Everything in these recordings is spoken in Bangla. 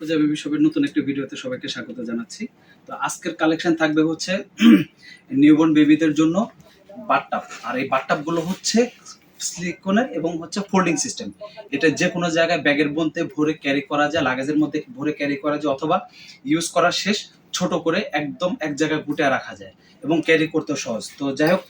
পূজা বেবি শপের নতুন একটি ভিডিওতে সবাইকে স্বাগত জানাচ্ছি। তো আজকের কালেকশন থাকবে হচ্ছে নিউবর্ন বেবিদের জন্য বাথটাব। আর এই বাথটাবগুলো হচ্ছে সিলিকনের এবং হচ্ছে ফোল্ডিং সিস্টেম। এটা যে কোনো জায়গায় ব্যাগের মধ্যে ভরে ক্যারি করা যায়, লাগেজের মধ্যে ভরে ক্যারি করা যায়, অথবা ইউজ করার শেষ ছোট করে একদম এক জায়গায় গুটে রাখা যায় এবং ক্যারি করতেও সহজ। তো যাই হোক,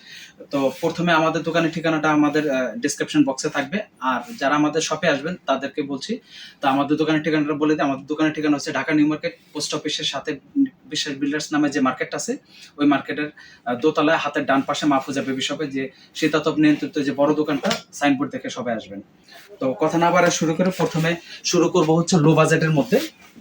তো প্রথমে আমাদের দোকানের ঠিকানাটা আমাদের ডিসক্রিপশন বক্সে থাকবে। আর যারা আমাদের শপে আসবেন তাদেরকে বলছি, তো আমাদের দোকানের ঠিকানাটা বলে দিই। আমাদের দোকানের ঠিকানা হচ্ছে ঢাকা নিউ মার্কেট, পোস্ট অফিসের সাথে বিশ্বাস বিল্ডার্স নামে যে মার্কেট আছে, ওই মার্কেটের দোতলায় হাতের ডান পাশে মাহফুজা বেবি শপে যে শীতাতপ নিয়ন্ত্রিত যে বড় দোকানটা, সাইনবোর্ড দেখে সবাই আসবেন। তো কথা না বাড়া শুরু করে প্রথমে শুরু করব হচ্ছে লো বাজেটের মধ্যে।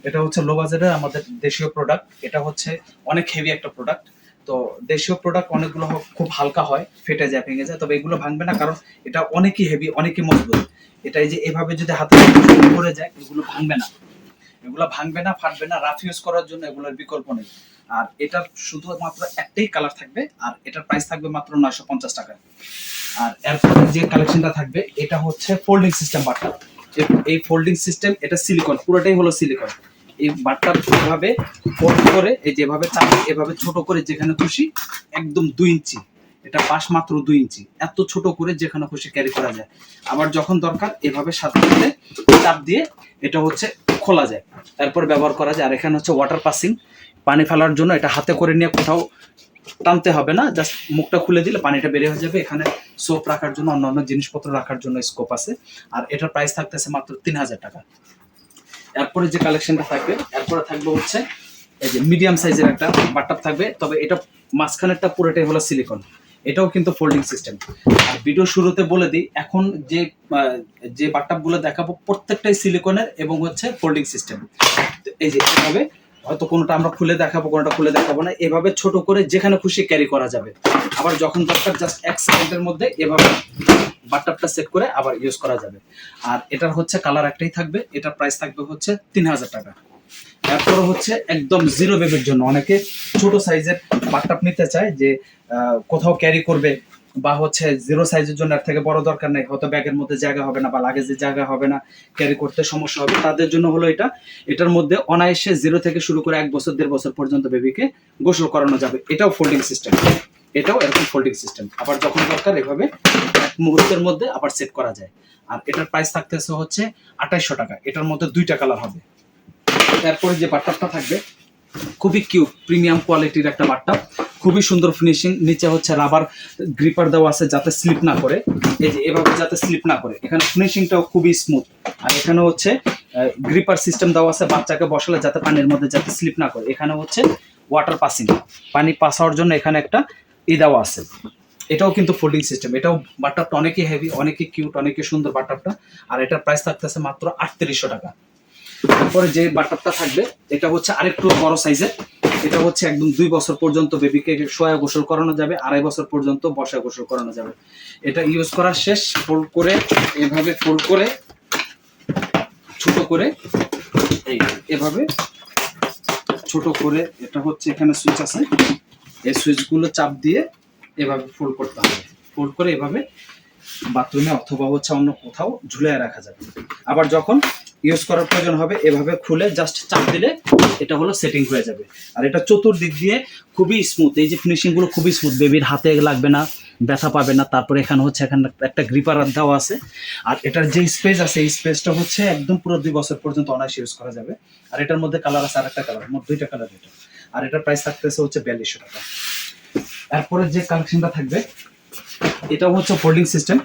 এটা হচ্ছে লো বাজেটের আমাদের দেশীয় প্রোডাক্ট। এটা হচ্ছে অনেক হেভি একটা প্রোডাক্ট। তো দেশীয় প্রোডাক্ট অনেকগুলো খুব হালকা হয়, ফেটে যায়, ভেঙে যায়, তবে এগুলো ভাঙবে না, কারণ এটা অনেকই হেভি, অনেকই মজবুত। এটা এই যে এভাবে যদি হাতে পড়ে যায়, এগুলো ভাঙবে না, এগুলো ভাঙবে না, ফাটবে না। রাফ ইউজ করার জন্য এগুলোর বিকল্প নেই। আর এটার শুধুমাত্র একটাই কালার থাকবে, আর এটার প্রাইস থাকবে মাত্র 950 টাকা। আর এরপরে যে কালেকশনটা থাকবে, এটা হচ্ছে ফোল্ডিং সিস্টেম বাটটা। এই ফোল্ডিং সিস্টেম, এটা সিলিকন, পুরোটাই হলো সিলিকন। এই বাটটা এভাবে ফোল্ড করে, এই যেভাবে চাপে এভাবে ছোট করে যেখানে খুশি, একদম 2 ইঞ্চি, এটা পাশ মাত্র 2 ইঞ্চি, এত ছোট করে যেখানে খুশি ক্যারি করা যায়। আবার যখন দরকার এভাবে সাথে সাথে চাপ দিয়ে এটা হচ্ছে খোলা যায়, তারপর ব্যবহার করা যায়। আর এখানে হচ্ছে ওয়াটার পাসিং, পানি ফেলার জন্য এটা হাতে করে নিয়ে কোথাও টানতে হবে না, জাস্ট মুখটা খুলে দিলে পানিটা বের হয়ে যাবে। এখানে সোপ রাখার জন্য, অন্যান্য জিনিসপত্র রাখার জন্য স্কোপ আছে। আর এটার প্রাইস থাকতেছে মাত্র 3000 টাকা। এরপরে যে কালেকশনটা থাকবে, এরপরে থাকবে হচ্ছে এই যে মিডিয়াম সাইজের একটা বাথটাব থাকবে, তবে এটা মাঝখানেরটা পুরোটাই হলো সিলিকন। এটাও কিন্তু ফোল্ডিং সিস্টেম। আর ভিডিও শুরুতে বলে দিই, এখন যে বাথটাবগুলো দেখাবো প্রত্যেকটাই সিলিকনের এবং হচ্ছে ফোল্ডিং সিস্টেম। এই যে এভাবে, হয়তো কোনোটা আমরা খুলে দেখাবো, কোনোটা খুলে দেখাবো না, এভাবে ছোট করে যেখানে খুশি ক্যারি করা যাবে। আবার যখন দরকার জাস্ট 1 সেকেন্ডের মধ্যে এভাবে বাথটাবটা সেট করে আবার ইউজ করা যাবে। আর এটার হচ্ছে কালার একটাই থাকবে, এটার প্রাইস থাকবে হচ্ছে 3000 টাকা। এরপরে হচ্ছে একদম জিরো বেবির জন্য, অনেকে ছোট সাইজের বাথটাব নিতে চায়, যে কোথাও ক্যারি করবে, বা হচ্ছে জিরো সাইজের জন্য এর থেকে বড় দরকার নেই, হয়তো ব্যাগের মধ্যে জায়গা হবে না বা লাগেজের জায়গা হবে না, ক্যারি করতে সমস্যা হবে, তাদের জন্য হলো এটা। এটার মধ্যে অনায়াসে 0 থেকে শুরু করে 1 বছর 1.5 বছর পর্যন্ত বেবিকে গোসল করানো যাবে। এটাও ফোল্ডিং সিস্টেম, এটাও এরকম ফোল্ডিং সিস্টেম। আবার যখন দরকার এভাবে এক মুহূর্তের মধ্যে আবার সেট করা যায়। আর এটার প্রাইস থাকতেছে হচ্ছে 2800 টাকা। এটার মধ্যে 2টা কালার হবে। তারপরে যে বাথটাবটা থাকবে, খুবই কিউট প্রিমিয়াম কোয়ালিটির একটা বাথটাব, খুবই সুন্দর ফিনিশিং। নিচে হচ্ছে রাবার গ্রিপার দেওয়া আছে যাতে স্লিপ না করে, এই যে এভাবে যাতে স্লিপ না করে। এখানে ফিনিশিংটাও খুবই স্মুথ। আর এখানে হচ্ছে গ্রিপার সিস্টেম দেওয়া আছে, বাচ্চাকে বসালে যাতে পানির মধ্যে যাতে স্লিপ না করে। এখানে হচ্ছে ওয়াটার পাসিং, পানি পাস হওয়ার জন্য এখানে একটা দেওয়া আছে। এটাও কিন্তু ফোল্ডিং সিস্টেম। এটাও বাথটাবটা অনেকই হেভি, অনেকই কিউট, অনেকই সুন্দর বাথটাবটা। আর এটার প্রাইস থাকতেছে মাত্র 3800 টাকা। তারপরে যে বাথটাবটা থাকবে, এটা হচ্ছে আরেকটু বড় সাইজের। এটা হচ্ছে একদম 2 বছর পর্যন্ত বেবিকে শোয়া গোসল করানো যাবে, 2.5 বছর পর্যন্ত বসা গোসল করানো যাবে। এটা ইউজ করার শেষ ফোল্ড করে, এভাবে ফোল্ড করে ছোট করে, এই এভাবে ছোট করে, এটা হচ্ছে এখানে সুইচ আছে, এই সুইচগুলো চাপ দিয়ে এভাবে ফোল্ড করতে হবে। ফোল্ড করে এভাবে বাথরুমে অথবা হচ্ছে অন্য কোথাও ঝুলিয়ে রাখা যাবে। আবার যখন ইউজ করার প্রয়োজন হবে এভাবে খুলে জাস্ট চাপ দিলে এটা হলো সেটিং হয়ে যাবে। আর এটা চতুর্দিক দিয়ে খুবই স্মুথ, এই যে ফিনিশিং গুলো খুবই স্মুথ, বেবির হাতে লাগবে না, ব্যথা পাবে না। তারপরে এখানে হচ্ছে এখানে একটা গ্রিপার দেওয়া আছে। আর এটার যে স্পেস আছে, এই স্পেসটা হচ্ছে একদম পুরো 2 বছর পর্যন্ত অনায়াসে ইউজ করা যাবে। আর এটার মধ্যে কালার আছে, আরেকটা কালার, মোট 2টা কালার এটা। আর এটার প্রাইস থাকতেছে হচ্ছে 4200 টাকা। এরপরে যে কালেকশনটা থাকবে, এটাও হচ্ছে ফোল্ডিং সিস্টেম,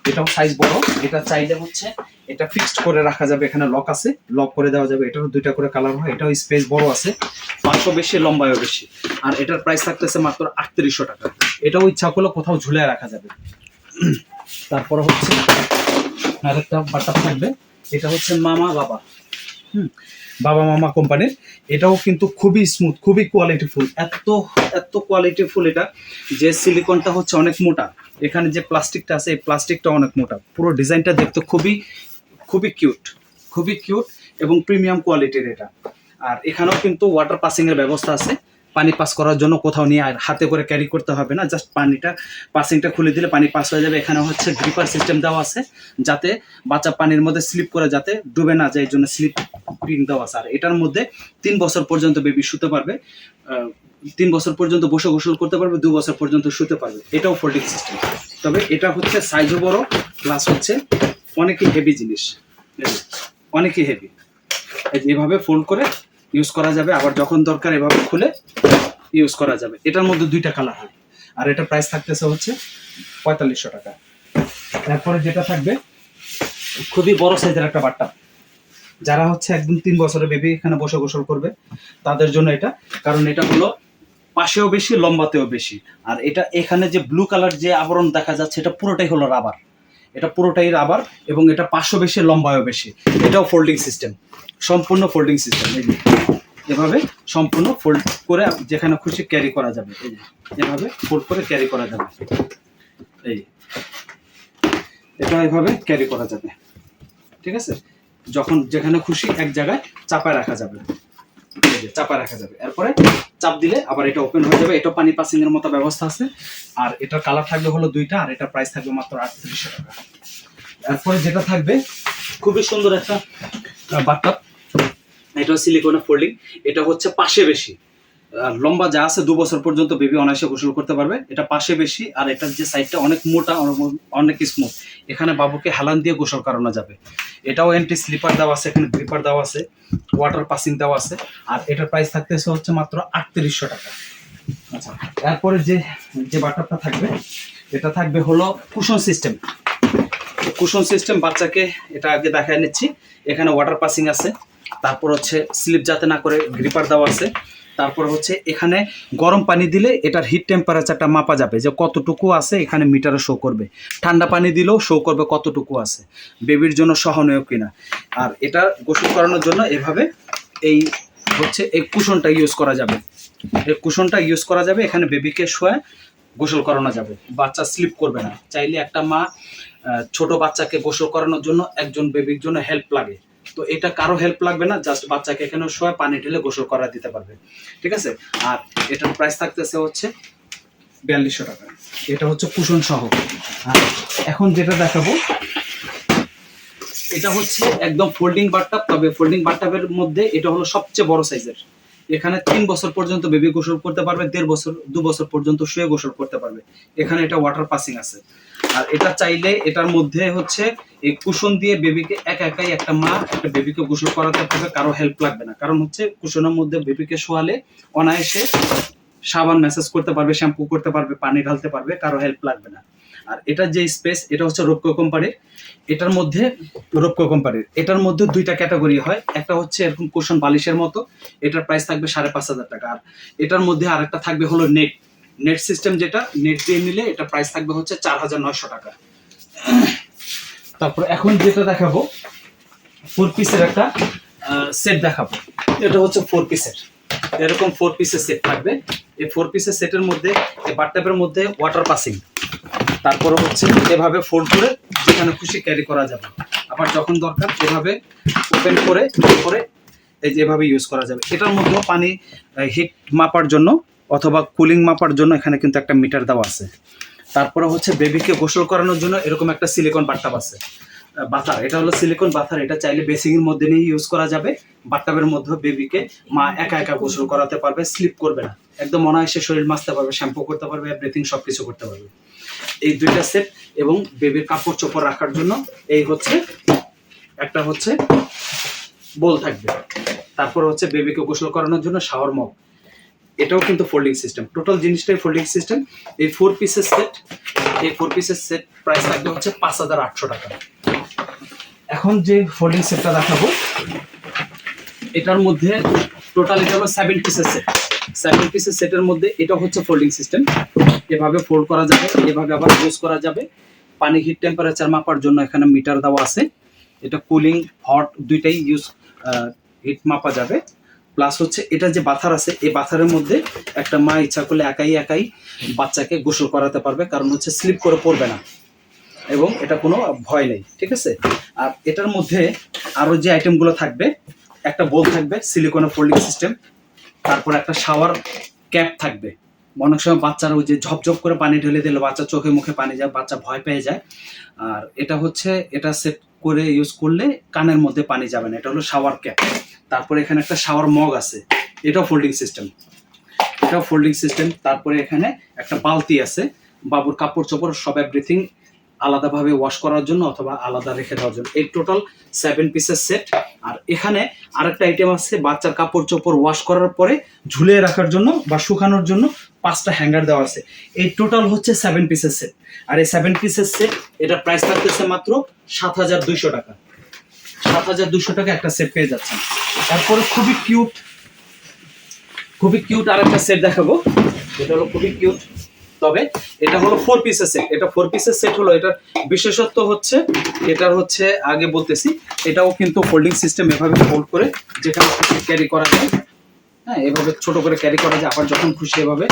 এটাও সাইজ বড়। এটা চাইলে হচ্ছে এটা ফিক্সড করে রাখা যাবে, এখানে লক আছে, লক করে দেওয়া যাবে। এটারও 2টা করে কালার হয়। এটাও স্পেস বড় আছে, 500 বেশি, লম্বায়ও বেশি। আর এটার প্রাইস থাকতেছে মাত্র 3800 টাকা। এটাও ইচ্ছা করলে কোথাও ঝুলে রাখা যাবে। তারপর হচ্ছে আরেকটা বাথটাব থাকবে, এটা হচ্ছে মামা বাবা, বাবা মামা কোম্পানির। এটাও কিন্তু খুবই স্মুথ, খুবই কোয়ালিটিফুল, এত এত কোয়ালিটিফুল এটা যে সিলিকনটা হচ্ছে অনেক মোটা। এখানে যে প্লাস্টিকটা আছে, এই প্লাস্টিকটা অনেক মোটা। পুরো ডিজাইনটা দেখতে খুবই খুবই কিউট, খুবই কিউট এবং প্রিমিয়াম কোয়ালিটির এটা। আর এখানেও কিন্তু ওয়াটার পাসিং এর ব্যবস্থা আছে, পানি পাস করার জন্য কোথাও নিয়ে আর হাতে করে ক্যারি করতে হবে না, জাস্ট পানিটা পাসিংটা খুলে দিলে পানি পাস হয়ে যাবে। এখানে হচ্ছে গ্রিপার সিস্টেম দেওয়া আছে, যাতে বাচ্চা পানির মধ্যে স্লিপ করে যাতে ডুবে না যায়, এই জন্য স্লিপিং দেওয়া আছে। আর এটার মধ্যে 3 বছর পর্যন্ত বেবি শুতে পারবে, 3 বছর পর্যন্ত বসে গোসল করতে পারবে, 2 বছর পর্যন্ত শুতে পারবে। এটাও ফোল্ডিং সিস্টেম, তবে এটা হচ্ছে সাইজও বড়, প্লাস হচ্ছে অনেকই হেভি জিনিস, অনেকই হেভি। এভাবে ফোল্ড করে ইউজ করা যাবে, আবার যখন দরকার এভাবে খুলে ইউজ করা যাবে। এটার মধ্যে 2টা কালার হয়, আর এটা প্রাইস থাকতেছে হচ্ছে 4500 টাকা। তারপরে যেটা থাকবে খুবই বড় সাইজের একটা বাট্টা, যারা হচ্ছে একদম 3 বছরের বেবি এখানে বসে গোসল করবে তাদের জন্য এটা, কারণ এটা হলো পাশেও বেশি, লম্বাতেও বেশি। আর এটা এখানে যে ব্লু কালার যে আবরণ দেখা যাচ্ছে, এটা পুরোটাই হলো রাবার, এটা পুরোটাই রাবার, এবং এটা পাশেও বেশি, লম্বায়ও বেশি। এটাও ফোল্ডিং সিস্টেম, সম্পূর্ণ ফোল্ডিং সিস্টেম। এই যে এভাবে সম্পূর্ণ ফোল্ড করে যেখানে খুশি ক্যারি করা যাবে, এই যে এভাবে ফোল্ড করে ক্যারি করা যাবে। এই এটা এভাবে ক্যারি করা যাবে, ঠিক আছে। যখন যেখানে খুশি এক জায়গায় চাপায় রাখা যাবে, এই যে চাপায় রাখা যাবে। এরপরে চাপ দিলে আবার এটা ওপেন হয়ে যাবে। এটা পানি পাসিং এর মতো ব্যবস্থা আছে। আর এটার কালার থাকবে হলো 2টা, আর এটা প্রাইস থাকবে মাত্র 3800 টাকা। এরপরে যেটা থাকবে খুবই সুন্দর একটা বাথটাব, এটা সিলিকনের ফোল্ডিং। এটা হচ্ছে পাশে বেশি, লম্বা যা আছে 2 বছর পর্যন্ত বেবি অনায়াসে গোসল করতে পারবে। এটা পাশে বেশি, আর এটার যে সাইডটা অনেক মোটা, অনেক স্মুথ, এখানে বাবুকে হেলান দিয়ে গোসল করানো যাবে। এটাও এন্টি স্লিপার দেওয়া আছে, এখানে গ্রিপার দেওয়া আছে, ওয়াটার পাসিং দেওয়া আছে। আর এটার প্রাইস থাকতেছে হচ্ছে মাত্র 3800 টাকা। আচ্ছা, এরপরে যে বাটারটা থাকবে, এটা থাকবে হলো কুশন সিস্টেম। কুশন সিস্টেম বাচ্চাকে এটা আগে দেখায় নিচ্ছি। এখানে ওয়াটার পাসিং আছে, তারপর হচ্ছে স্লিপ যাতে না করে গ্রিপার দেওয়া আছে। তারপর হচ্ছে এখানে গরম পানি দিলে এটার হিট টেম্পারেচারটা মাপা যাবে যে কতটুকু আছে, এখানে মিটারে শো করবে। ঠান্ডা পানি দিলেও শো করবে কতটুকু আছে, বেবির জন্য সহনীয় কিনা। আর এটা গোসল করানোর জন্য এভাবে এই হচ্ছে এই কুশনটা ইউজ করা যাবে, এই কুশনটা ইউজ করা যাবে। এখানে বেবিকে শোয়ে গোসল করানো যাবে, বাচ্চা স্লিপ করবে না। চাইলে একটা মা ছোট বাচ্চাকে গোসল করানোর জন্য একজন বেবির জন্য হেল্প লাগে, তো এটা কারো হেল্প লাগবে না, জাস্ট বাচ্চাকে এখানে শোয়ে পানি ঢেলে গোসল করা দিতে পারবে, ঠিক আছে। আর এটার প্রাইস থাকতেছে হচ্ছে 4200 টাকা। এটা হচ্ছে কুশন সহ। আর এখন যেটা দেখাবো, এটা হচ্ছে একদম ফোল্ডিং বাথটাব, তবে ফোল্ডিং বাথটাবের মধ্যে এটা হলো সবচেয়ে বড় সাইজের। এখানে 3 বছর পর্যন্ত বেবি গোসল করতে পারবে, 1.5 বছর 2 বছর পর্যন্ত শুয়ে গোসল করতে পারবে। এখানে এটা ওয়াটার পাসিং আছে। আর এটা চাইলে এটার মধ্যে হচ্ছে এই কুশন দিয়ে বেবিকে একাই একটা মা একটা বেবিকে গোসল করাতে পারবে, কারো হেল্প লাগবে না। কারণ হচ্ছে কুশনের মধ্যে বেবিকে শোয়ালে অনায়াসে সাবান ম্যাসেজ করতে পারবে, শ্যাম্পু করতে পারবে, পানি ঢালতে পারবে, কারো হেল্প লাগবে না। আর এটার যে স্পেস, এটা হচ্ছে রোপকো কোম্পানির। এটার মধ্যে রোপকো কোম্পানির এটার মধ্যে 2টা ক্যাটাগরি হয়। একটা হচ্ছে এরকম কুশন বালিশের মতো, এটার প্রাইস থাকবে 5500 টাকা। আর এটার মধ্যে আরেকটা থাকবে হলো নেট সিস্টেম, যেটা নেট দিয়ে নিলে এটা প্রাইস থাকবে হচ্ছে 4900 টাকা। তারপর এখন যেটা দেখাবো 4 পিসের একটা সেট দেখাবো। এটা হচ্ছে 4 পিসের, এরকম 4 পিসের সেট থাকবে। এই 4 পিসের সেটের মধ্যে এই বাথটাবের মধ্যে ওয়াটার পাসিং, তারপরে হচ্ছে এভাবে ফোল্ড করে যেখানে খুশি ক্যারি করা যাবে। আবার যখন দরকার এভাবে ওপেন করে এই যে এভাবে ইউজ করা যাবে। এটার মধ্যেও পানি হিট মাপার জন্য অথবা কুলিং মাপার জন্য এখানে কিন্তু একটা মিটার দেওয়া আছে। তারপরে হচ্ছে বেবিকে গোসল করানোর জন্য এরকম একটা সিলিকন বাথটাব আছে, বাথার। এটা হলো সিলিকন বাথার, এটা চাইলে বেসিংয়ের মধ্যে নিয়ে ইউজ করা যাবে। বাথটাবের মধ্যে বেবিকে মা একা গোসল করাতে পারবে, স্লিপ করবে না, একদম অনায়াসে শরীর মাজতে পারবে, শ্যাম্পু করতে পারবে, এভরিথিং সবকিছু করতে পারবে। এই 2টা সেট, এবং বেবির কাপড় চোপড় রাখার জন্য এই হচ্ছে একটা হচ্ছে বোল থাকবে। তারপর হচ্ছে বেবিকে গোসল করানোর জন্য শাওয়ার মগ, এটাও কিন্তু ফোল্ডিং সিস্টেম। টোটাল জিনিসটাই ফোল্ডিং সিস্টেম। এই 4 পিসের সেট, এই 4 পিসের সেট প্রাইস থাকবে হচ্ছে 5800 টাকা। এখন যে ফোল্ডিং সেটটা দেখাবো, এটার মধ্যে টোটাল এটা হলো 7 পিসের সেট। 7 পিসের সেটের মধ্যে এটা হচ্ছে ফোল্ডিং সিস্টেম, এভাবে ফোল্ড করা যাবে, এভাবে আবার ইউজ করা যাবে। পানি হিট টেম্পারেচার মাপার জন্য এখানে মিটার দেওয়া আছে। এটা কুলিং হট 2টাই ইউজ হিট মাপা যাবে। প্লাস হচ্ছে এটা যে বাথার আছে, এই বাথারের মধ্যে একটা মা ইচ্ছা করলে একাই বাচ্চাকে গোসল করাতে পারবে, কারণ হচ্ছে স্লিপ করে পড়বে না এবং এটা কোনো ভয় নেই, ঠিক আছে। আর এটার মধ্যে আরো যে আইটেমগুলো থাকবে, একটা বোল থাকবে সিলিকনের ফোল্ডিং সিস্টেম, তারপর একটা শাওয়ার ক্যাপ থাকবে। অনেক সময় বাচ্চারা ওই যে ঝপঝপ করে পানি ঢেলে দিলে বাচ্চা চোখে মুখে পানি যায়, বাচ্চা ভয় পেয়ে যায়। আর এটা হচ্ছে এটা সেট করে ইউজ করলে কানের মধ্যে পানি যাবে না, এটা হলো শাওয়ার ক্যাপ। তারপরে এখানে একটা শাওয়ার মগ আছে, এটাও ফোল্ডিং সিস্টেম, এটাও ফোল্ডিং সিস্টেম। তারপরে এখানে একটা বালতি আছে, বাবুর কাপড় চোপড় সব এভরিথিং আলাদাভাবে ওয়াশ করার জন্য অথবা আলাদা রেখে দেওয়ার জন্য। এই টোটাল 7 পিসের সেট। আর এখানে আরেকটা আইটেম আছে, বাচ্চার কাপড় চোপড় ওয়াশ করার পরে ঝুলিয়ে রাখার জন্য বা শুকানোর জন্য 5টা হ্যাঙ্গার দেওয়া আছে। এই টোটাল হচ্ছে 7 পিসের সেট। আর এই 7 পিসের সেট এটা প্রাইস থাকতেছে মাত্র 7,200 টাকা। 7,200 টাকা একটা সেট পেয়ে যাচ্ছেন। তারপরে খুবই কিউট আরেকটা সেট দেখাবো, এটা হলো খুবই কিউট, তবে এটা হলো 4 পিসের সেট। এটা 4 পিসের সেট হলো, এটার বিশেষত্ব হচ্ছে এটার হচ্ছে আগে বলতেছি, এটাও কিন্তু ফোল্ডিং সিস্টেম, এভাবে ফোল্ড করে যেখানে খুশি ক্যারি করা যায়। হ্যাঁ, এভাবে ছোট করে ক্যারি করা যায়, আবার যখন খুশি এভাবে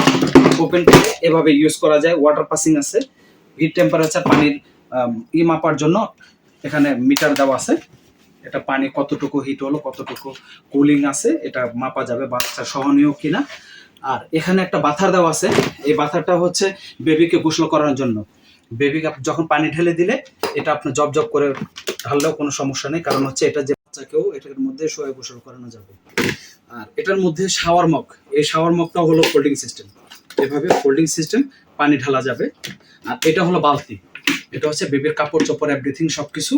ওপেন করে এভাবে ইউজ করা যায়। ওয়াটার পাসিং আছে, হিট টেম্পারেচার পানির মাপার জন্য এখানে মিটার দেওয়া আছে। এটা পানি কতটুকু হিট হলো, কতটুকু কুলিং আছে, এটা মাপা যাবে বাচ্চা সহনীয় কিনা। আর এখানে একটা বাথার দেওয়া আছে, এই বাথারটা হচ্ছে বেবিকে গোসল করানোর জন্য। বেবিকে যখন পানি ঢেলে দিলে এটা আপনার জব করে ঢাললেও কোনো সমস্যা নেই, কারণ হচ্ছে এটা যে বাচ্চাকেও এটার মধ্যে শোয়ে গোসল করানো যাবে। আর এটার মধ্যে শাওয়ার মগ, এই শাওয়ার মগটাও হলো ফোল্ডিং সিস্টেম, এভাবে ফোল্ডিং সিস্টেম পানি ঢালা যাবে। আর এটা হলো বালতি, এটা হচ্ছে বেবির কাপড় চোপড় এভরিথিং সবকিছু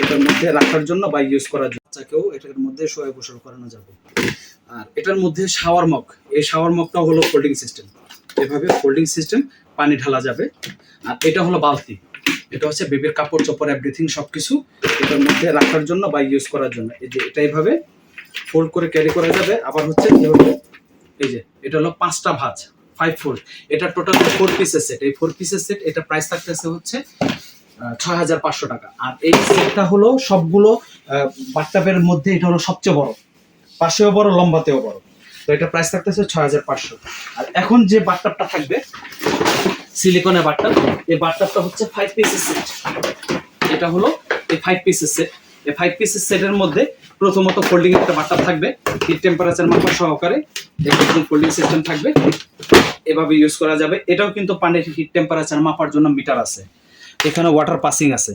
এটার মধ্যে রাখার জন্য বা ইউজ করার জন্য, বাচ্চাকেও এটার মধ্যে শোয়ে গোসল করানো যাবে। আর এটার মধ্যে শাওয়ার মগ, এই শাওয়ার মগটাও হলো ফোল্ডিং সিস্টেম, এভাবে ফোল্ডিং সিস্টেম পানি ঢালা যাবে। আর এটা হলো বালতি, এটা হচ্ছে বেবির কাপড় চোপড় এভরিথিং সবকিছু এটার মধ্যে রাখার জন্য বা ইউজ করার জন্য। এই যে এটা এইভাবে ফোল্ড করে ক্যারি করা যাবে। আবার হচ্ছে এভাবে, এই যে এটা হলো 5টা ভাঁজ, 5 ফোল্ড। এটা টোটাল 4 পিসের সেট। এই 4 পিসের সেট এটা প্রাইস থাকতেছে হচ্ছে 6,500 টাকা। আর এই সেটটা হলো সবগুলো বাথটাবের মধ্যে এটা হলো সবচেয়ে বড়, পাশেও বড়, লম্বাতেও বড়। তো এটা প্রাইস থাকতেছে 6,500। আর এখন যে বাথটাবটা থাকবে সিলিকনের বাথটাব, এই বাথটাবটা হচ্ছে 5 পিসের সেট। এটা হলো এই 5 পিসের সেট। এই 5 পিসের সেটের মধ্যে প্রথমত ফোল্ডিং একটা বাথটাব থাকবে, হিট টেম্পারেচার মাপা সহকারে একদম ফোল্ডিং সিস্টেম থাকবে, এভাবে ইউজ করা যাবে। এটাও কিন্তু পানির হিট টেম্পারেচার মাপার জন্য মিটার আছে। এখানে ওয়াটার পাসিং আছে,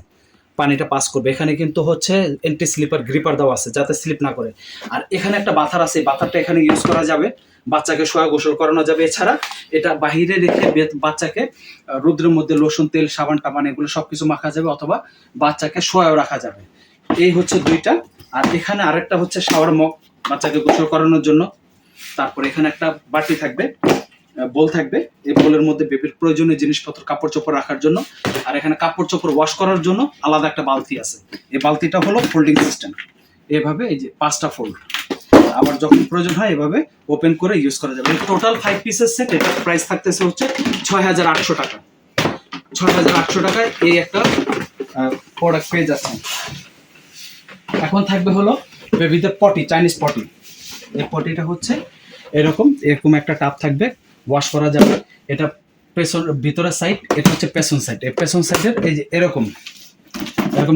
পানিটা পাস করবে। এখানে কিন্তু হচ্ছে এন্টি স্লিপার গ্রিপার দেওয়া আছে যাতে স্লিপ না করে। আর এখানে একটা বাথার আছে, বাথারটা এখানে ইউজ করা যাবে, বাচ্চাকে শোয়া গোসল করানো যাবে। এছাড়া এটা বাহিরে রেখে বাচ্চাকে রোদ্রের মধ্যে লোশন তেল সাবান টাবান এগুলো সবকিছু মাখা যাবে, অথবা বাচ্চাকে শোয়াও রাখা যাবে। এই হচ্ছে 2টা। আর এখানে আরেকটা হচ্ছে শাওয়ার মগ, বাচ্চাকে গোসল করানোর জন্য। তারপর এখানে একটা বাটি থাকবে, বোল থাকবে, এই বোলের মধ্যে বেবির প্রয়োজনীয় জিনিসপত্র কাপড় চোপড় রাখার জন্য। আর এখানে কাপড় চোপড় ওয়াশ করার জন্য আলাদা একটা বালতি আছে। এই বালতিটা হলো ফোল্ডিং সিস্টেম, এভাবে এই যে 5টা ফোল্ড, আবার যখন প্রয়োজন হয় এভাবে ওপেন করে ইউজ করা যাবে। টোটাল 5 পিসের সেট, এটার প্রাইস থাকতেছে হচ্ছে 6,800 টাকা। 6,800 টাকায় এই একটা প্রোডাক্ট পেয়ে যাচ্ছেন। এখন থাকবে হলো বেবিদের পটি, চাইনিজ পটি। এই পটিটা হচ্ছে এরকম একটা টাব থাকবে, ওয়াশ করা যাবে। এটা পেছন ভিতরের সাইড, এটা হচ্ছে পেছন সাইড। এই পেছন সাইডের এই যে এরকম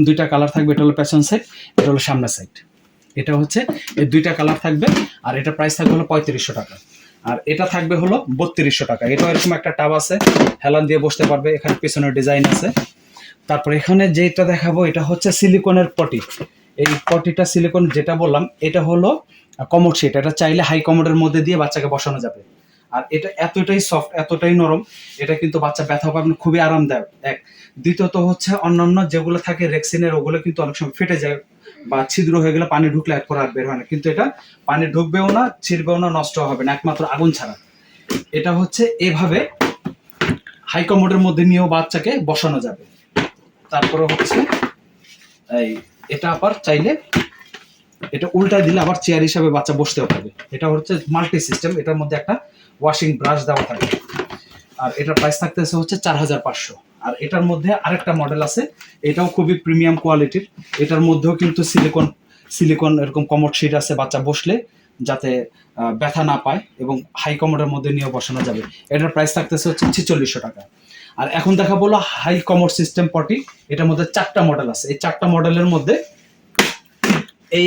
2টা কালার থাকবে, এটা হলো পেছন সাইড, এটা হলো সামনের সাইড। এটা হচ্ছে এই 2টা কালার থাকবে। আর এটা প্রাইস থাকবে হলো 3,500 টাকা। আর এটা থাকবে হলো 3,200 টাকা। এটা এরকম একটা টাব আছে, হেলান দিয়ে বসতে পারবে, এখানে পেছনের ডিজাইন আছে। তারপর এখানে যেটা দেখাবো এটা হচ্ছে সিলিকনের পটি। এই পটিটা সিলিকন যেটা বললাম, এটা হলো কমোড শিট। এটা চাইলে হাই কমোডের মধ্যে দিয়ে বাচ্চাকে বসানো যাবে। আর এটা এতটাই সফট, এতটাই নরম, এটা কিন্তু বাচ্চা ব্যথা পাবে না, খুবই আরামদায়ক। এক দ্বিতীয়ত হচ্ছে অন্যান্য যেগুলো থাকে রেক্সিনের, ওগুলো কিন্তু অনেক সময় ফেটে যায় বা ছিদ্র হয়ে গেলে পানি ঢুকলে এরপর আর বের হয় না। কিন্তু এটা পানি ঢুকবেও না, ছিড়বেও না, নষ্ট হবে না, একমাত্র আগুন ছাড়া। এটা হচ্ছে এভাবে হাই কমোডের মধ্যে নিয়েও বাচ্চাকে বসানো যাবে। তারপরে হচ্ছে এই এটা আবার চাইলে এটা উল্টায় দিলে আবার চেয়ার হিসাবে বাচ্চা বসতেও পারবে। এটা হচ্ছে মাল্টি সিস্টেম, এটার মধ্যে একটা ওয়াশিং ব্রাশ দেওয়া থাকে। আর এটার প্রাইস থাকতেছে হচ্ছে 4,500। আর এটার মধ্যে আরেকটা মডেল আছে, এটাও খুবই প্রিমিয়াম কোয়ালিটির। এটার মধ্যেও কিন্তু সিলিকন এরকম কমোড শিট আছে, বাচ্চা বসলে যাতে ব্যথা না পায়, এবং হাই কমোডের মধ্যে নিয়েও বসানো যাবে। এটার প্রাইস থাকতেছে হচ্ছে 4,600 টাকা। আর এখন দেখা বলো হাই কমোড সিস্টেম পটি, এটার মধ্যে 4টা মডেল আছে। এই 4টা মডেলের মধ্যে এই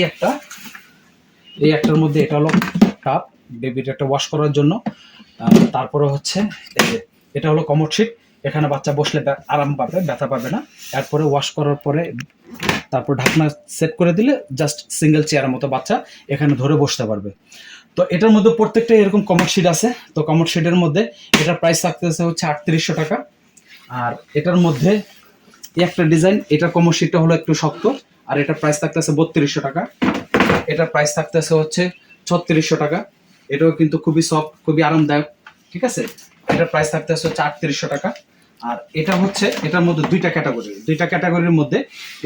একটার মধ্যে এটা হলো টাপ, বেবির একটা ওয়াশ করার জন্য। তারপরে হচ্ছে এই যে এটা হলো কমোড শিট, এখানে বাচ্চা বসলে আরাম পাবে, ব্যথা পাবে না। এরপরে ওয়াশ করার পরে তারপর ঢাকনা সেট করে দিলে জাস্ট সিঙ্গেল চেয়ারের মতো বাচ্চা এখানে ধরে বসতে পারবে। তো এটার মধ্যে প্রত্যেকটা এরকম কমোড শিট আছে। তো কমোড শিটের মধ্যে এটার প্রাইস থাকতেছে হচ্ছে 3800 টাকা। আর এটার মধ্যে একটা ডিজাইন, এটার কমোড শিটটা হলো একটু শক্ত, আর এটার প্রাইস থাকতেছে 3200 টাকা। এটার প্রাইস থাকতেছে হচ্ছে 3600 টাকা। এটাও কিন্তু খুবই সফট, খুবই আরামদায়ক, ঠিক আছে। এটার প্রাইস থাকতেছে হচ্ছে 3800 টাকা। আর এটা হচ্ছে এটার মধ্যে দুইটা ক্যাটাগরির মধ্যে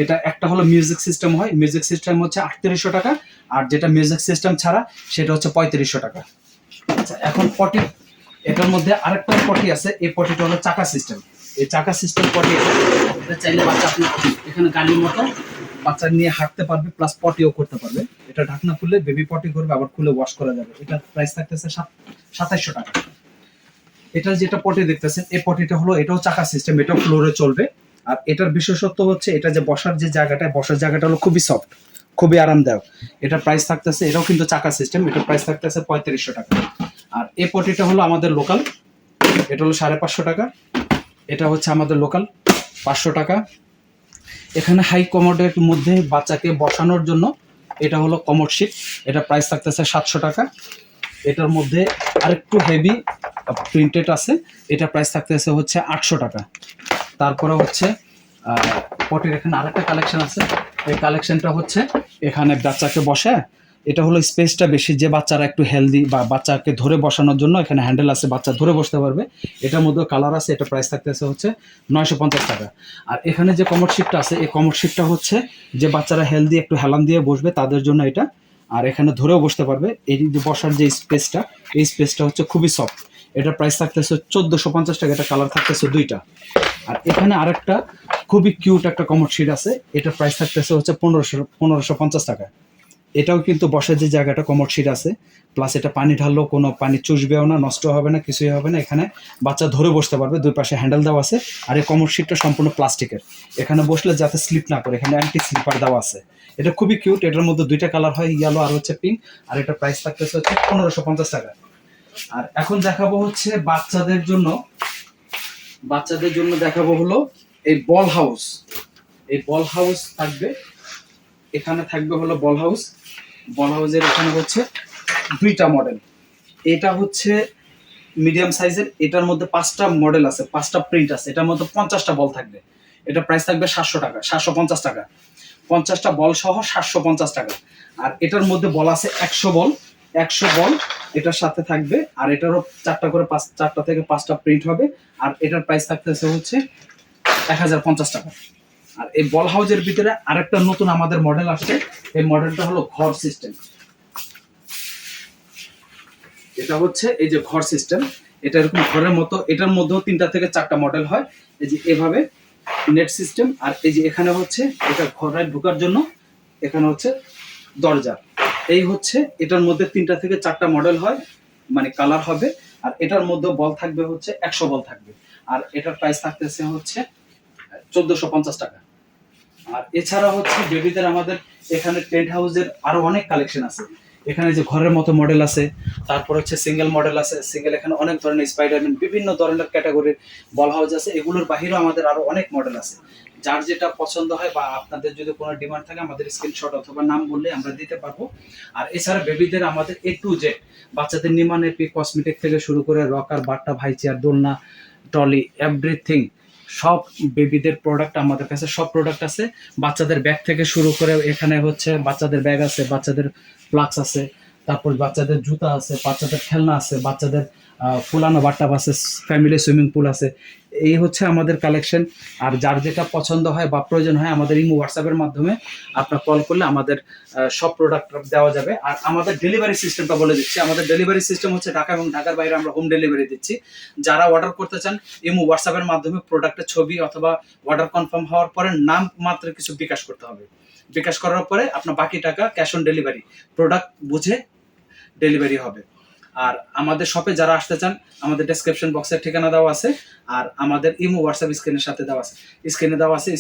এটা একটা হলো মিউজিক সিস্টেম হয়, মিউজিক সিস্টেম হচ্ছে 3800 টাকা। আর যেটা মিউজিক সিস্টেম ছাড়া সেটা হচ্ছে 3500 টাকা। আচ্ছা, এখন পটি, এটার মধ্যে আরেকটা পটি আছে। এই পটিটা হলো চাকা সিস্টেম। এই চাকা সিস্টেম পটি, এটা চাইলে বাচ্চা আপনি এখানে গাড়ির মতো বাচ্চা নিয়ে হাঁটতে পারবে, প্লাস পটিও করতে পারবে। এটা ঢাকনা খুললে বেবি পটি করবে, আবার খুলে ওয়াশ করা যাবে। এটার প্রাইস থাকতেছে 2700 টাকা। এটা যেটা পটি দেখতেছেন, এই পটিটা হলো এটাও চাকা সিস্টেম, এটাও ফ্লোরে চলবে। আর এটার বিশেষত্ব হচ্ছে এটা যে বসার জায়গাটা হলো খুবই সফট, খুবই আরামদায়ক। এটার প্রাইস থাকতেছে, এটাও কিন্তু চাকা সিস্টেম, এটার প্রাইস থাকতেছে 3500 টাকা। আর এই পটিটা হলো আমাদের লোকাল, এটা হলো 550 টাকা। এটা হচ্ছে আমাদের লোকাল 500 টাকা। এখানে হাই কমোডের মধ্যে বাচ্চাকে বসানোর জন্য এটা হলো কমোড শিট, এটা প্রাইস থাকতেছে 700 টাকা। এটার মধ্যে আরেকটু হেভি প্রিন্টেড আছে, এটা প্রাইস থাকতেছে হচ্ছে 800 টাকা। তারপরে হচ্ছে পটির এখানে আরেকটা কালেকশন আছে। এই কালেকশনটা হচ্ছে এখানে বাচ্চাকে বসে, এটা হলো স্পেসটা বেশি, যে বাচ্চারা একটু হেলদি বা বাচ্চাকে ধরে বসানোর জন্য এখানে হ্যান্ডেল আছে, বাচ্চা ধরে বসতে পারবে। এটার মধ্যে কালার আছে, এটা প্রাইস থাকতেছে হচ্ছে 950 টাকা। আর এখানে যে কমোড শিটটা আছে, এই কমোড শিটটা হচ্ছে যে বাচ্চারা হেলদি একটু হেলান দিয়ে বসবে তাদের জন্য এটা। আর এখানে ধরেও বসতে পারবে। এই যে বসার যে স্পেসটা, এই স্পেসটা হচ্ছে খুবই সফট। এটার প্রাইস থাকতেছে 1450 টাকা। এটা কালার থাকতেছে দুইটা। আর এখানে আরেকটা খুবই কিউট একটা কমোড শিট আছে, এটার প্রাইস থাকতেছে হচ্ছে 1550 টাকা। এটাও কিন্তু বসার যে জায়গাটা কমোড শিট আছে, প্লাস এটা পানি ঢাললেও কোনো পানি চুষবেও না, নষ্ট হবে না, কিছুই হবে না। এখানে বাচ্চা ধরে বসতে পারবে, দুই পাশে হ্যান্ডেল দেওয়া আছে। আর এই কমোড শিটটা সম্পূর্ণ প্লাস্টিকের, এখানে বসলে যাতে স্লিপ না করে এখানে অ্যান্টি স্লিপার দেওয়া আছে। এটা খুবই কিউট। এটার মধ্যে দুইটা কালার হয়, ইয়েলো আর হচ্ছে পিঙ্ক। আর এটার প্রাইস থাকতেছে হচ্ছে 1550 টাকা। আর এখন দেখাবো হচ্ছে বাচ্চাদের জন্য দেখাবো হলো এই বল হাউস। এই বল হাউস থাকবে, এখানে থাকবে হলো বল হাউসের এখানে হচ্ছে দুইটা মডেল। এটা হচ্ছে মিডিয়াম সাইজের, এটার মধ্যে 5টা মডেল আছে, 5টা প্রিন্ট আছে। এটার মধ্যে 50টা বল থাকবে। এটা প্রাইস থাকবে 700 টাকা, 750 টাকা। 50টা বল সহ 750 টাকা। আর এটার মধ্যে বল আছে 100 বল এটার সাথে থাকবে। আর এটারও 4টা থেকে 5টা প্রিন্ট হবে। আর এটার প্রাইস থাকতেছে হচ্ছে 1050 টাকা। আর এই বল হাউসের ভিতরে আরেকটা নতুন আমাদের মডেল আসছে। এই মডেলটা হলো ঘর সিস্টেম। এটা হচ্ছে এই যে ঘর সিস্টেম, এটা এরকম ঘরের মতো। এটার মধ্যেও 3টা থেকে 4টা মডেল হয়। এই যে এভাবে নেট সিস্টেম। আর এই যে এখানে হচ্ছে এটা ঘরে ঢোকার জন্য এখানে হচ্ছে দরজা। এই হচ্ছে এটার মধ্যে 3টা থেকে 4টা মডেল হয়, মানে কালার হবে। আর এটার মধ্যে বল থাকবে হচ্ছে 100 বল থাকবে। আর এটার প্রাইস থাকতেছে হচ্ছে 1450 টাকা। আর এছাড়া হচ্ছে বেবিদের আমাদের এখানে টেন্ট হাউসের আরো অনেক কালেকশন আছে। এখানে যে ঘরের মতো মডেল আছে, তারপর হচ্ছে সিঙ্গেল মডেল আছে। সিঙ্গেল এখানে অনেক ধরনের স্পাইডারম্যান, বিভিন্ন ধরনের ক্যাটাগরির বল হাউস আছে। এগুলোর বাহিরেও আমাদের আরো অনেক মডেল আছে। যার যেটা পছন্দ হয় বা আপনাদের যদি কোনো ডিমান্ড থাকে আমাদের স্ক্রিনশট অথবা নাম বললে আমরা দিতে পারবো। আর এছাড়া বেবিদের আমাদের A to Z, বাচ্চাদের নিমানেপি, কসমেটিক থেকে শুরু করে রকার, বাট্টা, ভাই চেয়ার, দোলনা, ট্রলি, এভরিথিং, সব বেবিদের প্রোডাক্ট আমাদের কাছে, সব প্রোডাক্ট আছে। বাচ্চাদের ব্যাগ থেকে শুরু করে এখানে হচ্ছে বাচ্চাদের ব্যাগ আছে, বাচ্চাদের ফ্লাক্স আছে, তারপর বাচ্চাদের জুতা আছে, বাচ্চাদের খেলনা আছে, বাচ্চাদের ফুলানো বাথটাব আছে, ফ্যামিলি সুইমিং পুল আছে। এই হচ্ছে আমাদের কালেকশন। আর যার যেটা পছন্দ হয় বা প্রয়োজন হয় আমাদের ইমো হোয়াটসঅ্যাপের মাধ্যমে আপনার কল করলে আমাদের সব প্রোডাক্ট দেওয়া যাবে। আর আমাদের ডেলিভারি সিস্টেমটা বলে দিচ্ছি। আমাদের ডেলিভারি সিস্টেম হচ্ছে ঢাকা এবং ঢাকার বাইরে আমরা হোম ডেলিভারি দিচ্ছি। যারা অর্ডার করতে চান ইমো হোয়াটসঅ্যাপের মাধ্যমে প্রোডাক্টের ছবি অথবা অর্ডার কনফার্ম হওয়ার পরে নাম মাত্র কিছু বিকাশ করতে হবে। বিকাশ করার পরে আপনার বাকি টাকা ক্যাশ অন ডেলিভারি, প্রোডাক্ট বুঝে ডেলিভারি হবে। আর আমাদের শপে যারা আসতে চান আমাদের ডেসক্রিপশন বক্সের ঠিকানা দেওয়া আছে, আর আমাদের ইমো হোয়াটসঅ্যাপ স্ক্রিনের সাথে দেওয়া আছে,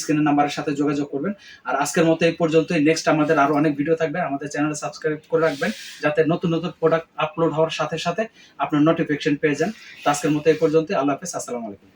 স্ক্রিনের নাম্বারের সাথে যোগাযোগ করবেন। আর আজকের মতো এই পর্যন্তই। নেক্সট আমাদের আরো অনেক ভিডিও থাকবে, আমাদের চ্যানেলে সাবস্ক্রাইব করে রাখবেন যাতে নতুন নতুন প্রোডাক্ট আপলোড হওয়ার সাথে সাথে আপনার নোটিফিকেশন পেয়ে যান। তো আজকের মতো এই পর্যন্তই। আল্লাহ হাফেজ, আসসালামু আলাইকুম।